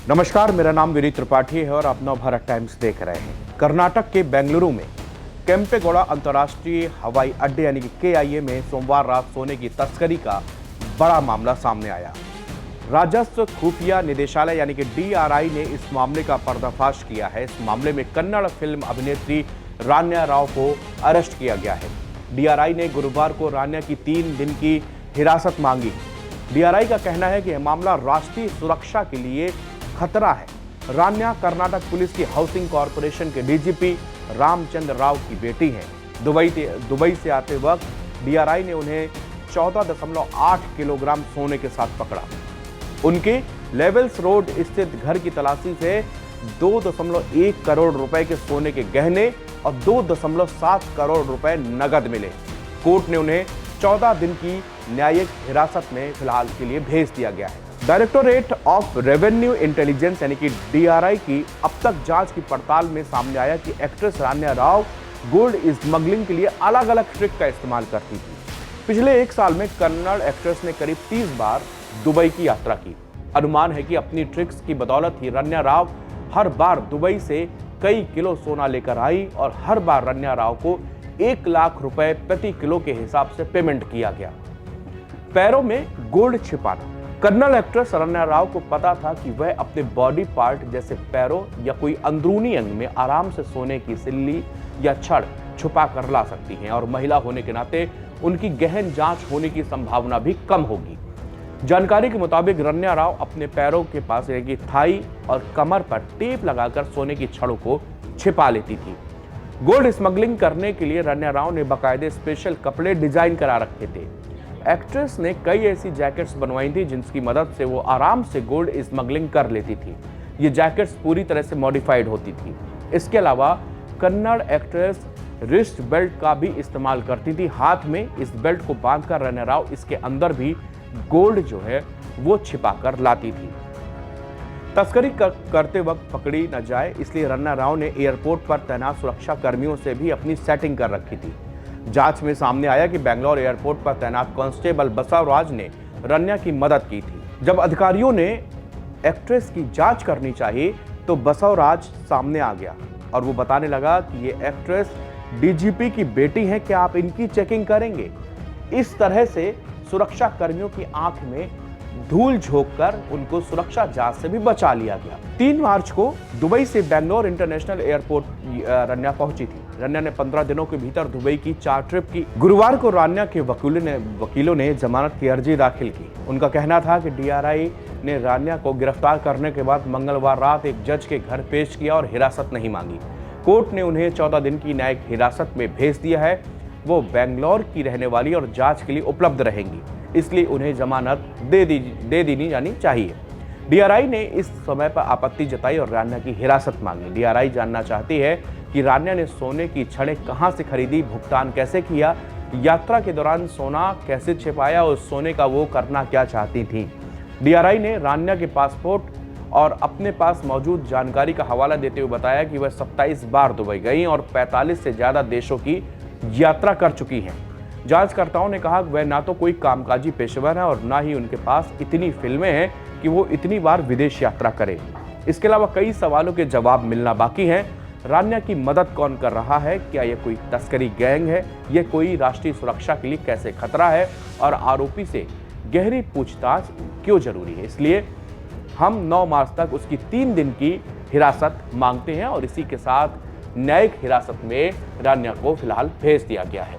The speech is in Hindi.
नमस्कार, मेरा नाम विनीत त्रिपाठी है और आप नवभारत टाइम्स देख रहे हैं। कर्नाटक के बेंगलुरु में केम्पेगौड़ा अंतर्राष्ट्रीय हवाई अड्डे यानी कि KIA में सोमवार रात सोने की तस्करी का बड़ा मामला सामने आया। राजस्व खुफिया निदेशालय यानी कि DRI ने इस मामले का पर्दाफाश किया है। इस मामले में कन्नड़ फिल्म अभिनेत्री रान्या राव को अरेस्ट किया गया है। DRI ने गुरुवार को रान्या की 3 दिन की हिरासत मांगी। DRI का कहना है कि यह मामला राष्ट्रीय सुरक्षा के लिए खतरा है। रान्या कर्नाटक पुलिस की हाउसिंग कॉरपोरेशन के DGP रामचंद्र राव की बेटी हैं। दुबई से आते वक्त DRI ने उन्हें 14.8 किलोग्राम सोने के साथ पकड़ा। उनके लेवल्स रोड स्थित घर की तलाशी से 2.1 करोड़ रुपए के सोने के गहने और 2.7 करोड़ रुपए नगद मिले। कोर्ट ने उन्हें 14 दिन की न्यायिक हिरासत में फिलहाल के लिए भेज दिया गया है। डायरेक्टोरेट ऑफ रेवेन्यू इंटेलिजेंस यानी कि DRI की अब तक जांच की पड़ताल में सामने आया कि एक्ट्रेस रान्या राव गोल्ड स्मगलिंग के लिए अलग अलग ट्रिक का इस्तेमाल करती थी। पिछले 1 साल में कन्नड़ एक्ट्रेस ने करीब 30 बार दुबई की यात्रा की। अनुमान है कि अपनी ट्रिक्स की बदौलत ही रान्या राव हर बार दुबई से कई किलो सोना लेकर आई और हर बार रान्या राव को 1 लाख रुपए प्रति किलो के हिसाब से पेमेंट किया गया। पैरों में गोल्ड छिपाना। कन्नड़ एक्ट्रेस रान्या राव को पता था कि वह अपने बॉडी पार्ट जैसे पैरों या कोई अंदरूनी अंग में आराम से सोने की सिल्ली या छड़ छुपा कर ला सकती हैं और महिला होने के नाते उनकी गहन जांच होने की संभावना भी कम होगी। जानकारी के मुताबिक रान्या राव अपने पैरों के पास यानी थाई और कमर पर टेप लगाकर सोने की छड़ों को छिपा लेती थी। गोल्ड स्मगलिंग करने के लिए रान्या राव ने बाकायदे स्पेशल कपड़े डिजाइन करा रखे थे। एक्ट्रेस ने कई ऐसी जैकेट्स बनवाई थी जिनकी मदद से वो आराम से गोल्ड स्मगलिंग कर लेती थी। ये जैकेट्स पूरी तरह से मॉडिफाइड होती थी। इसके अलावा कन्नड़ एक्ट्रेस रिस्ट बेल्ट का भी इस्तेमाल करती थी। हाथ में इस बेल्ट को बांधकर रान्या राव इसके अंदर भी गोल्ड जो है वो छिपा कर लाती थी। तस्करी करते वक्त पकड़ी न जाए इसलिए रान्या राव ने एयरपोर्ट पर तैनात सुरक्षा कर्मियों से भी अपनी सेटिंग कर रखी थी। जांच में सामने आया कि बेंगलोर एयरपोर्ट पर तैनात कांस्टेबल बसवराज ने रान्या की मदद की थी। जब अधिकारियों ने एक्ट्रेस की जांच करनी चाहिए तो बसवराज सामने आ गया और वो बताने लगा कि ये एक्ट्रेस DGP की बेटी है, क्या आप इनकी चेकिंग करेंगे? इस तरह से सुरक्षा कर्मियों की आंख में धूल झोंककर उनको सुरक्षा जांच से भी बचा लिया गया। 3 मार्च को दुबई से बेंगलोर इंटरनेशनल एयरपोर्ट रान्या पहुंची थी। रान्या ने 15 दिनों के भीतर दुबई की 4 ट्रिप की। गुरुवार को रान्या के वकीलों ने जमानत की अर्जी दाखिल की। उनका कहना था कि DRI ने रान्या को गिरफ्तार करने के बाद मंगलवार रात एक जज के घर पेश किया और हिरासत नहीं मांगी। कोर्ट ने उन्हें 14 दिन की न्यायिक हिरासत में भेज दिया है। वो बेंगलोर की रहने वाली और जांच के लिए उपलब्ध रहेंगी, इसलिए उन्हें जमानत दे देनी जानी चाहिए। DRI ने इस समय पर आपत्ति जताई और रान्या की हिरासत मांगी। DRI जानना चाहती है कि रान्या ने सोने की छड़ें कहां से खरीदी, भुगतान कैसे किया, यात्रा के दौरान सोना कैसे छिपाया और सोने का वो करना क्या चाहती थी। DRI ने रान्या के पासपोर्ट और अपने पास मौजूद जानकारी का हवाला देते हुए बताया कि वह 27 बार दुबई गई और 45 से ज्यादा देशों की यात्रा कर चुकी हैं। जांचकर्ताओं ने कहा कि वह ना तो कोई कामकाजी पेशेवर है और ना ही उनके पास इतनी फिल्में हैं कि वो इतनी बार विदेश यात्रा करें। इसके अलावा कई सवालों के जवाब मिलना बाकी हैं। रान्या की मदद कौन कर रहा है? क्या यह कोई तस्करी गैंग है? यह कोई राष्ट्रीय सुरक्षा के लिए कैसे खतरा है? और आरोपी से गहरी पूछताछ क्यों जरूरी है? इसलिए हम 9 मार्च तक उसकी 3 दिन की हिरासत मांगते हैं और इसी के साथ न्यायिक हिरासत में रान्या को फिलहाल भेज दिया गया है।